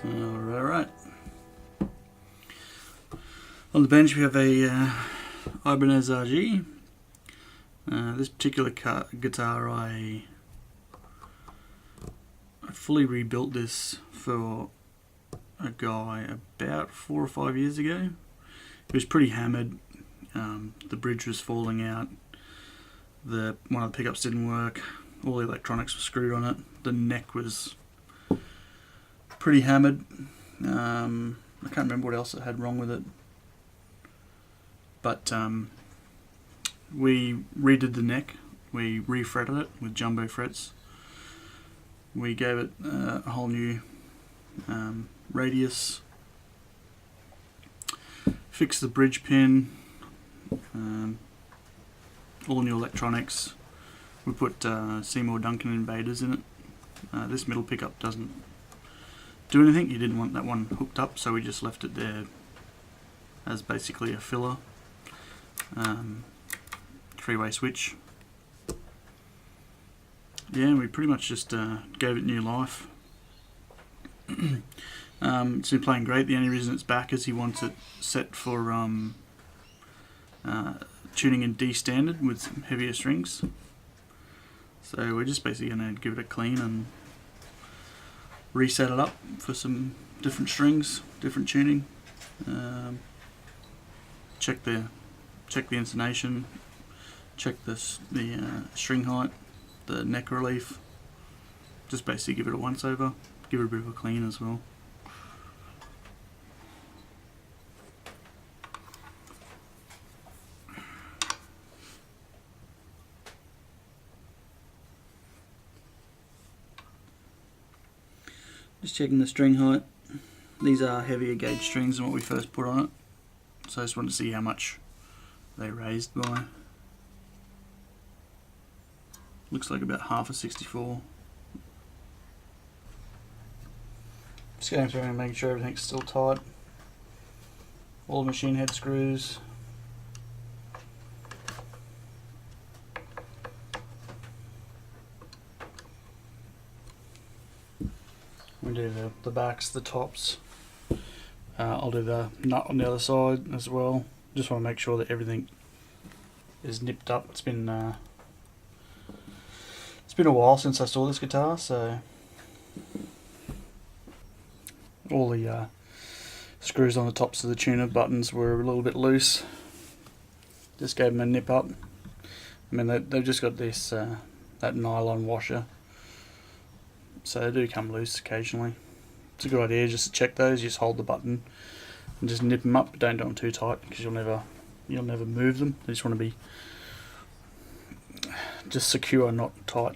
Alright. On the bench we have a Ibanez RG. This particular guitar I fully rebuilt this for a guy about 4 or 5 years ago. It was pretty hammered. The bridge was falling out. One of the pickups didn't work. All the electronics were screwed on it. The neck was pretty hammered. I can't remember what else it had wrong with it. But we redid the neck. We refretted it with jumbo frets. We gave it a whole new radius. Fixed the bridge pin. All new electronics. We put Seymour Duncan Invaders in it. This middle pickup doesn't do anything. You didn't want that one hooked up, so we just left it there as basically a filler. Three-way switch. Yeah, we pretty much just gave it new life. It's been playing great. The only reason it's back is he wants it set for tuning in D standard with heavier strings. So we're just basically going to give it a clean and reset it up for some different strings, different tuning. Check the intonation, check the string height, the neck relief. Just basically give it a once over, give it a bit of a clean as well. Just checking the string height. These are heavier gauge strings than what we first put on it, so I just wanted to see how much they raised by. Looks like about half a 64. Just going through and making sure everything's still tight. All the machine head screws. We do the backs, the tops. I'll do the nut on the other side as well. Just want to make sure that everything is nipped up. It's been a while since I saw this guitar, so all the screws on the tops of the tuner buttons were a little bit loose. Just gave them a nip up. I mean, they've just got this that nylon washer, so they do come loose occasionally. It's a good idea just to check those. You just hold the button and just nip them up, but don't do them too tight because you'll never move them. They just want to be just secure, not tight.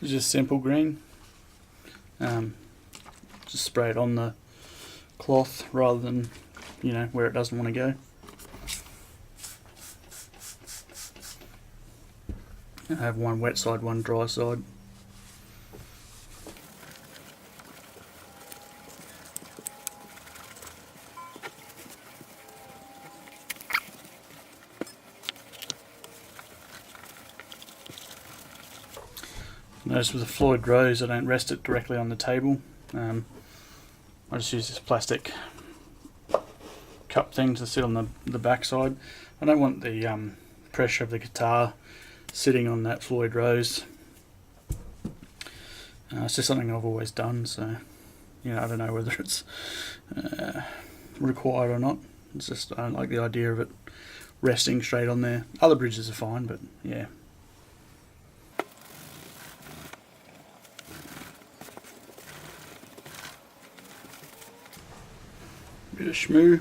It's just simple green. Just spray it on the cloth rather than where it doesn't want to go. I have one wet side, one dry side. Notice with the Floyd Rose I don't rest it directly on the table. I just use this plastic cup thing to sit on the back side. I don't want the pressure of the guitar sitting on that Floyd Rose. It's just something I've always done, so I don't know whether it's required or not. It's just I don't like the idea of it resting straight on there. Other bridges are fine, but yeah. Bit of schmoo.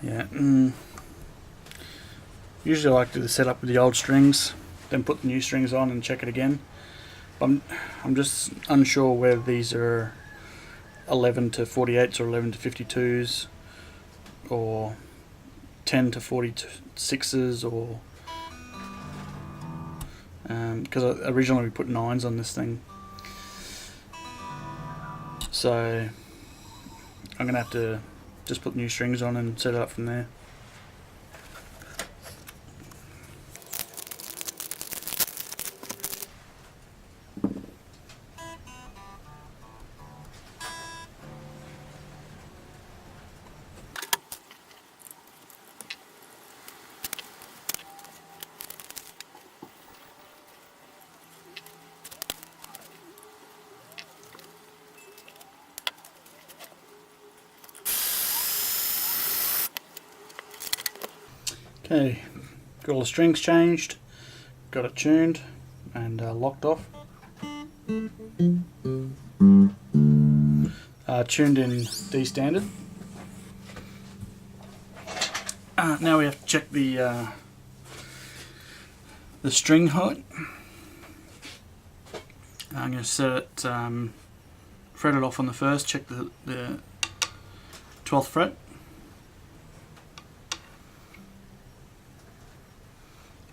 Yeah. Usually I like to do the setup with the old strings, then put the new strings on and check it again. I'm just unsure whether these are 11 to 48s or 11 to 52s, or 10 to 46s, or because originally we put 9s on this thing, so I'm gonna have to just put new strings on and set it up from there. Okay, got all the strings changed, got it tuned and locked off. Tuned in D standard. Now we have to check the string height. I'm going to set it, fret it off on the first, check the 12th fret.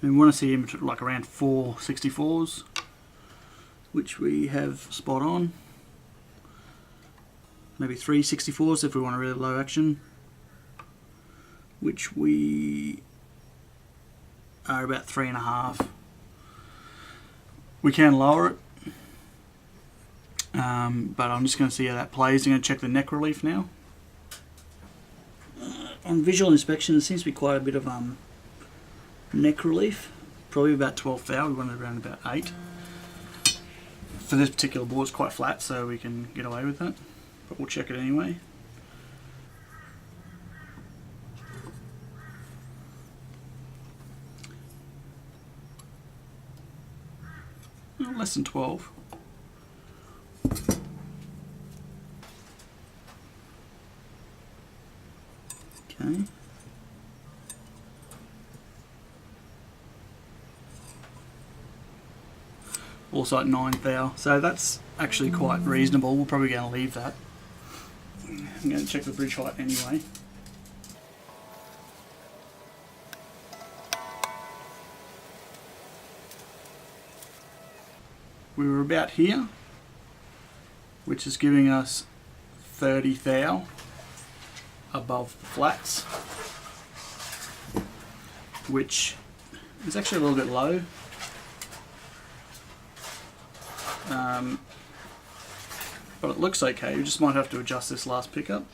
We want to see him like around 4 64s, which we have spot on. Maybe 3 64s if we want a really low action, which we are about 3.5. We can lower it, but I'm just going to see how that plays. I'm going to check the neck relief now. On visual inspection, there seems to be quite a bit of neck relief, probably about 12th thou. We want it around about 8. For this particular board, it's quite flat, so we can get away with that, but we'll check it anyway. Oh, less than 12. Okay. Also at 9th thou, so that's actually quite reasonable. We're probably going to leave that. I'm going to check the bridge height anyway. We were about here, which is giving us 30 thou above the flats, which is actually a little bit low. But it looks okay. We just might have to adjust this last pickup.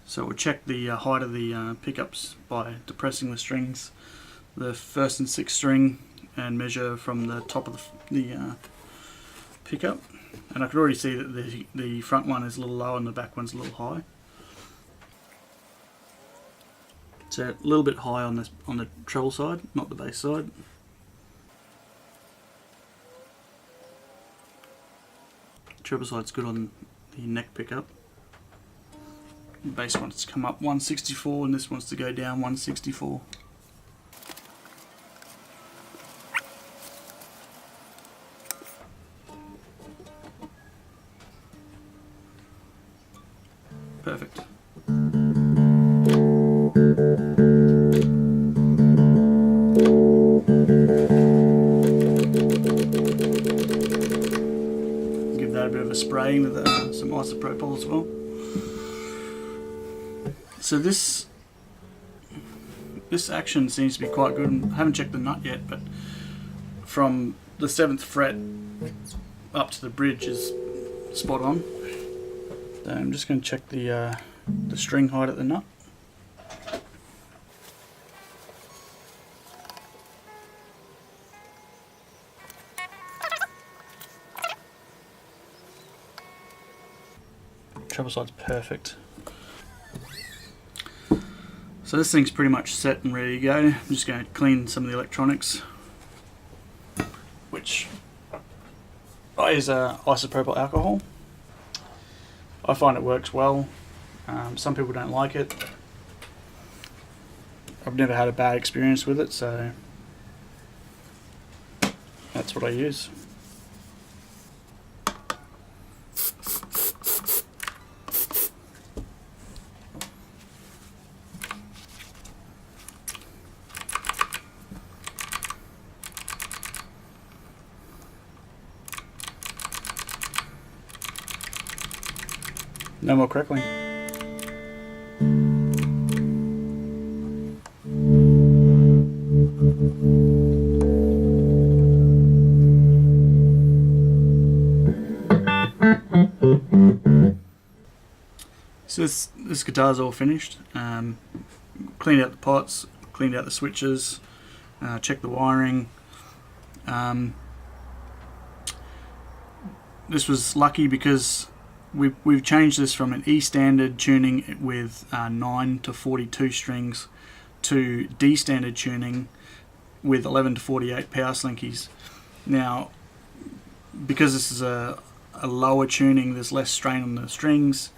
So we'll check the height of the pickups by depressing the strings, the 1st and 6th string, and measure from the top of the pickup. And I could already see that the front one is a little low and the back one's a little high. So a little bit high on the treble side, not the bass side. Treble side's good on the neck pickup. The bass wants to come up 164 and this wants to go down 164. Perfect. Give that a bit of a spray with some isopropyl as well. So this action seems to be quite good. I haven't checked the nut yet, but from the 7th fret up to the bridge is spot on. So I'm just going to check the string height at the nut. Treble side's perfect. So this thing's pretty much set and ready to go. I'm just going to clean some of the electronics, which I use isopropyl alcohol. I find it works well. Some people don't like it. I've never had a bad experience with it, so that's what I use. No more crackling. So this guitar's all finished. Cleaned out the pots, cleaned out the switches, checked the wiring. This was lucky because we've changed this from an E standard tuning with 9 to 42 strings to D standard tuning with 11 to 48 power slinkies. Now, because this is a lower tuning, there's less strain on the strings,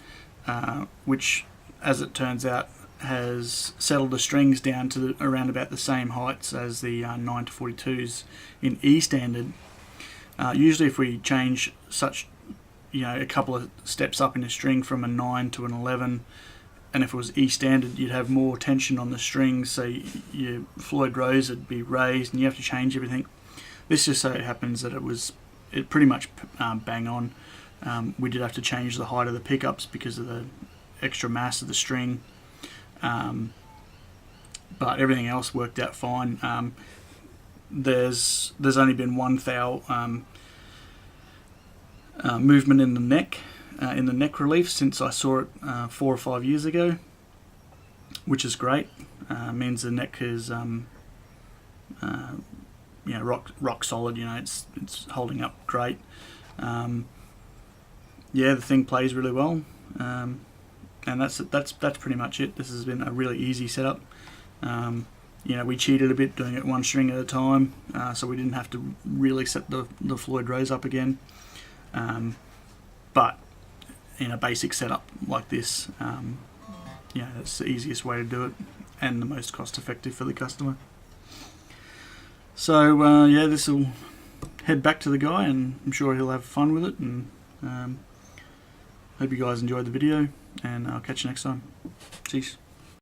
which, as it turns out, has settled the strings down to around about the same heights as the 9 to 42s in E standard. Usually if we change such, a couple of steps up in a string from a 9 to an 11, and if it was E standard, you'd have more tension on the strings, so your Floyd Rose would be raised and you have to change everything. This just so happens that it pretty much bang on. We did have to change the height of the pickups because of the extra mass of the string, but everything else worked out fine. There's only been one thou movement in the neck relief since I saw it 4 or 5 years ago, which is great. Means the neck is rock solid. It's holding up great. The thing plays really well, and that's pretty much it. This has been a really easy setup. We cheated a bit doing it one string at a time, so we didn't have to really set the Floyd Rose up again. But in a basic setup like this, that's the easiest way to do it and the most cost effective for the customer. So this will head back to the guy, and I'm sure he'll have fun with it, and hope you guys enjoyed the video, and I'll catch you next time. Cheers.